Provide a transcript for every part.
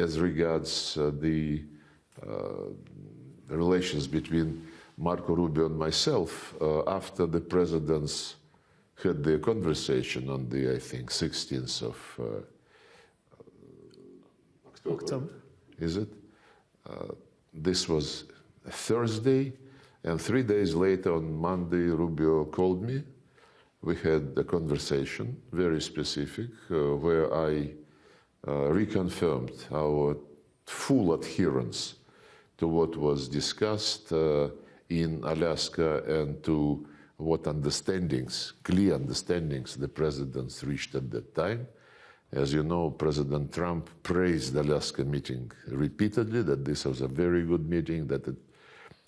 as regards the relations between Marco Rubio and myself, after the presidents had their conversation on the, I think, 16th of October. Is it? This was Thursday, and 3 days later, on Monday, Rubio called me. We had a conversation, very specific, where I reconfirmed our full adherence to what was discussed in Alaska and to what understandings, clear understandings, the presidents reached at that time. As you know, President Trump praised the Alaska meeting repeatedly, that this was a very good meeting, that it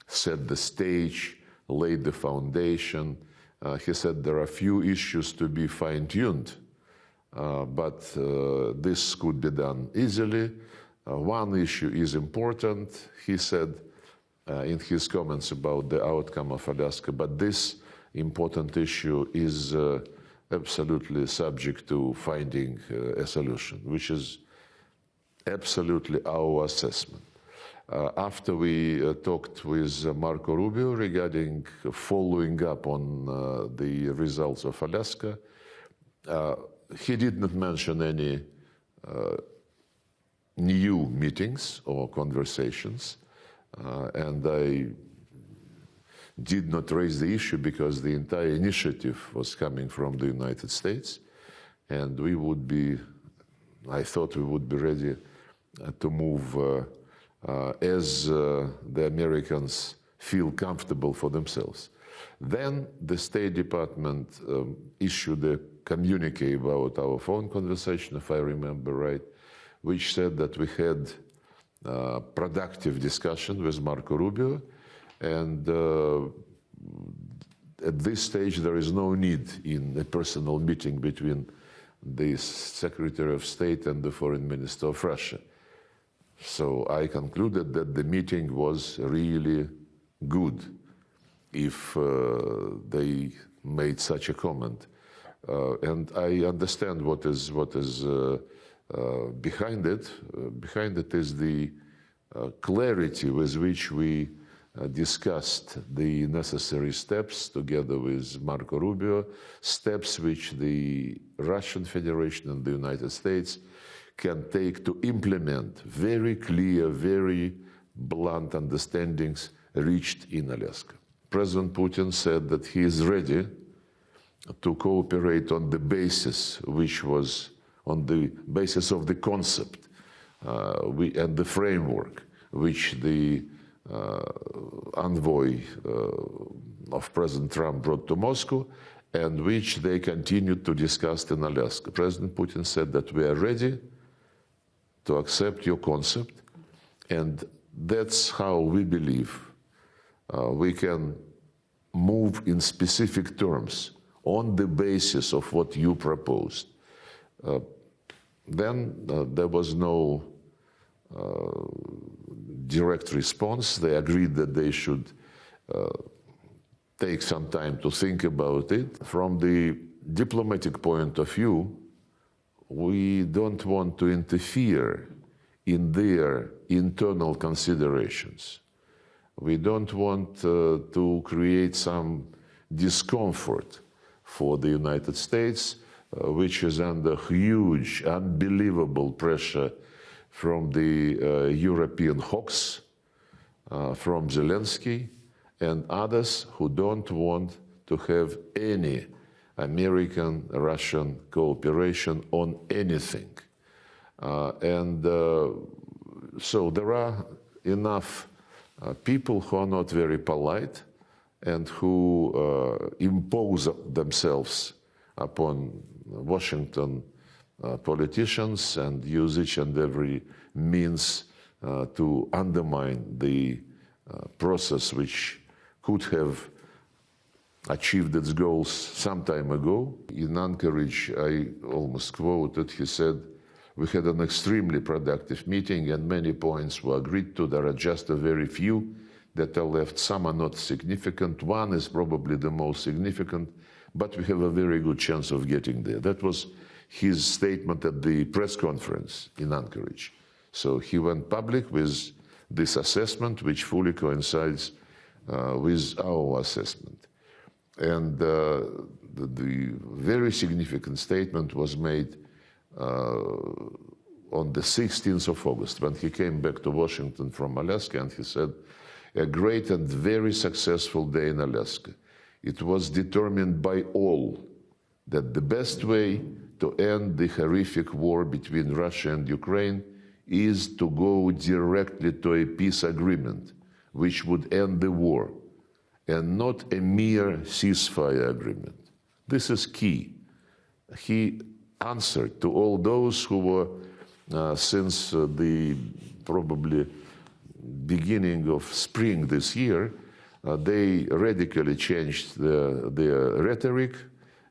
set the stage, laid the foundation. He said there are few issues to be fine-tuned, but this could be done easily. One issue is important, he said in his comments about the outcome of Alaska, but this important issue is absolutely subject to finding a solution, which is absolutely our assessment. After we talked with Marco Rubio regarding following up on the results of Alaska, he did not mention any new meetings or conversations, and I did not raise the issue because the entire initiative was coming from the United States, and we would be, I thought we would be ready to move as the Americans feel comfortable for themselves. Then the State Department issued a communique about our phone conversation, if I remember right, which said that we had productive discussion with Marco Rubio, and at this stage there is no need in a personal meeting between the Secretary of State and the Foreign Minister of Russia. So I concluded that the meeting was really good if they made such a comment. And I understand what is behind it. Behind it is the clarity with which we discussed the necessary steps together with Marco Rubio, steps which the Russian Federation and the United States can take to implement very clear, very blunt understandings reached in Alaska. President Putin said that he is ready to cooperate on the basis which was on the basis of the concept and the framework which the envoy of President Trump brought to Moscow, and which they continued to discuss in Alaska. President Putin said that we are ready to accept your concept, and that's how we believe we can move in specific terms on the basis of what you proposed. Then there was no direct response. They agreed that they should take some time to think about it. From the diplomatic point of view, we don't want to interfere in their internal considerations. We don't want to create some discomfort for the United States, which is under huge, unbelievable pressure from the European hawks, from Zelensky and others who don't want to have any American-Russian cooperation on anything. So there are enough people who are not very polite and who impose themselves upon Washington politicians and use each and every means to undermine the process which could have achieved its goals some time ago. In Anchorage, I almost quoted, he said, "We had an extremely productive meeting and many points were agreed to. There are just a very few that are left. Some are not significant. One is probably the most significant, but we have a very good chance of getting there." That was his statement at the press conference in Anchorage. So he went public with this assessment, which fully coincides with our assessment. And the very significant statement was made on the 16th of August, when he came back to Washington from Alaska, and he said, "A great and very successful day in Alaska. It was determined by all that the best way to end the horrific war between Russia and Ukraine is to go directly to a peace agreement, which would end the war, and not a mere ceasefire agreement." This is key. He answered to all those who were, since the probably beginning of spring this year, they radically changed their rhetoric,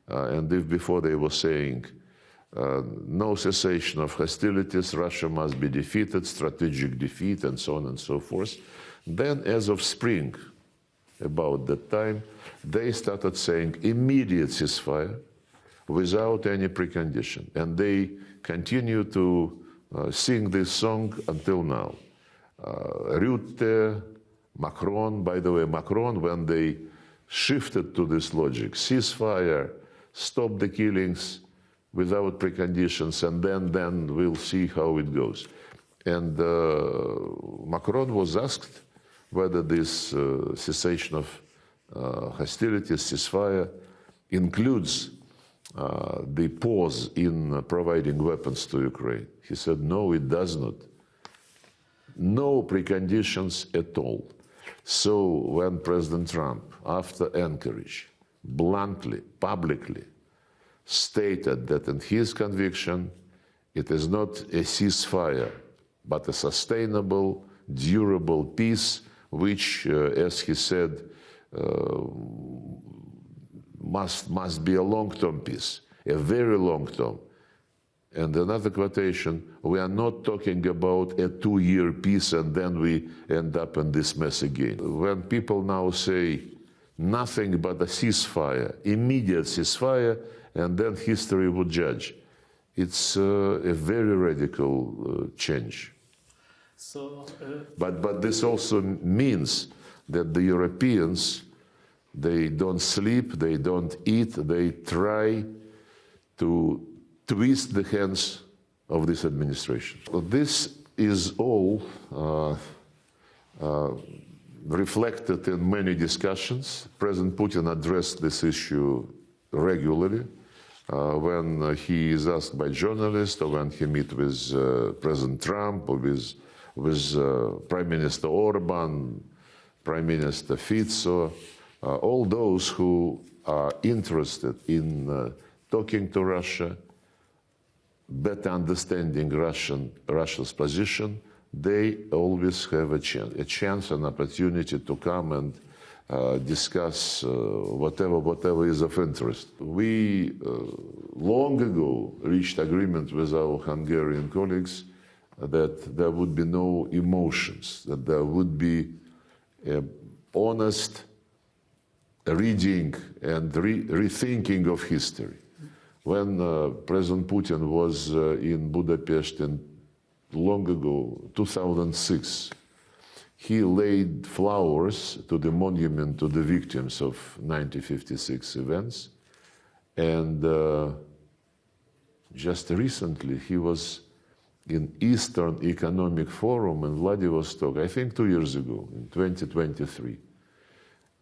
and if before they were saying, no cessation of hostilities, Russia must be defeated, strategic defeat, and so on and so forth. Then, as of spring, about that time, they started saying immediate ceasefire without any precondition. And they continue to sing this song until now. Rutte, Macron, by the way, Macron, when they shifted to this logic, ceasefire, stop the killings without preconditions, and then we'll see how it goes. And Macron was asked whether this cessation of hostilities, ceasefire, includes the pause in providing weapons to Ukraine. He said, no, it does not. No preconditions at all. So when President Trump, after Anchorage, bluntly, publicly stated that in his conviction, it is not a ceasefire, but a sustainable, durable peace, which, as he said, must be a long-term peace, a very long-term. And another quotation, we are not talking about a 2-year peace and then we end up in this mess again. When people now say nothing but a ceasefire, immediate ceasefire, and then history would judge, it's a very radical change. So, but this also means that the Europeans, they don't sleep, they don't eat, they try to twist the hands of this administration. So this is all reflected in many discussions. President Putin addressed this issue regularly when he is asked by journalists, or when he meets with President Trump, or with Prime Minister Orban, Prime Minister Fico, all those who are interested in talking to Russia, better understanding Russia's position, they always have a chance, an opportunity to come and discuss whatever is of interest. We long ago reached agreement with our Hungarian colleagues that there would be no emotions, that there would be honest reading and rethinking of history. When President Putin was in Budapest long ago, 2006, he laid flowers to the monument to the victims of 1956 events. And just recently, he was in Eastern Economic Forum in Vladivostok, I think 2 years ago, in 2023.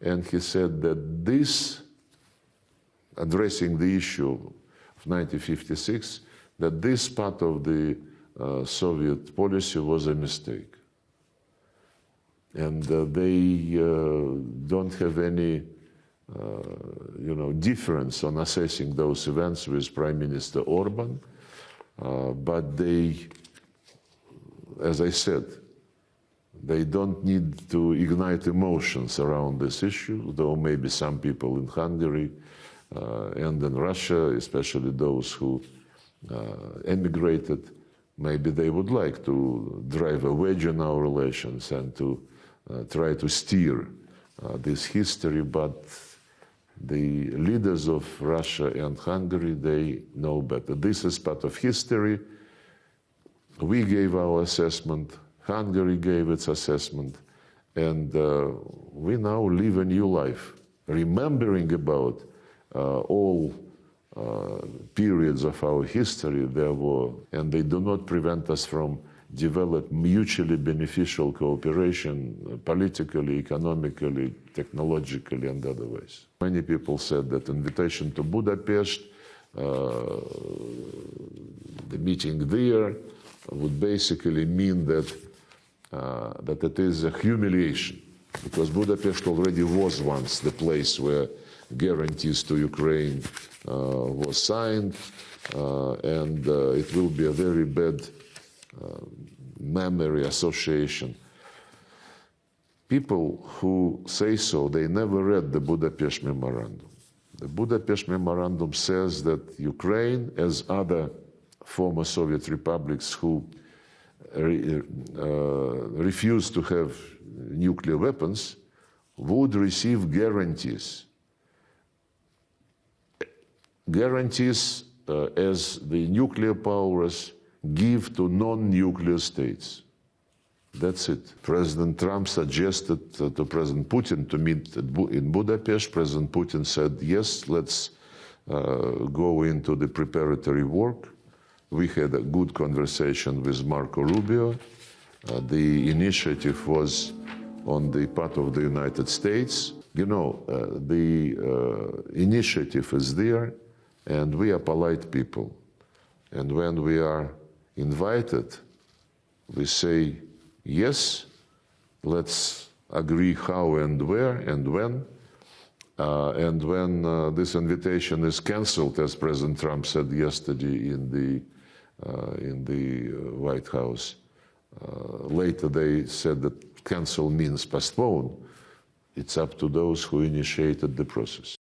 And he said that this, addressing the issue of 1956, that this part of the Soviet policy was a mistake. And they don't have any difference on assessing those events with Prime Minister Orban. But they, as I said, they don't need to ignite emotions around this issue, though maybe some people in Hungary and in Russia, especially those who emigrated, maybe they would like to drive a wedge in our relations and to try to steer this history, but the leaders of Russia and Hungary, they know better. This is part of history. We gave our assessment, Hungary gave its assessment, and we now live a new life, remembering about all periods of our history there were, and they do not prevent us from develop mutually beneficial cooperation politically, economically, technologically, and other ways. Many people said that invitation to Budapest, the meeting there, would basically mean that that it is a humiliation, because Budapest already was once the place where guarantees to Ukraine was signed, and it will be a very bad memory association. People who say so, they never read the Budapest Memorandum. The Budapest Memorandum says that Ukraine, as other former Soviet republics who refused to have nuclear weapons, would receive guarantees. Guarantees as the nuclear powers give to non-nuclear states. That's it. President Trump suggested to President Putin to meet in Budapest. President Putin said, yes, let's go into the preparatory work. We had a good conversation with Marco Rubio. The initiative was on the part of the United States. You know, the initiative is there, and we are polite people. And when we are invited, we say, yes, let's agree how and where and when. And when this invitation is cancelled, as President Trump said yesterday in the White House, later they said that cancel means postpone. It's up to those who initiated the process.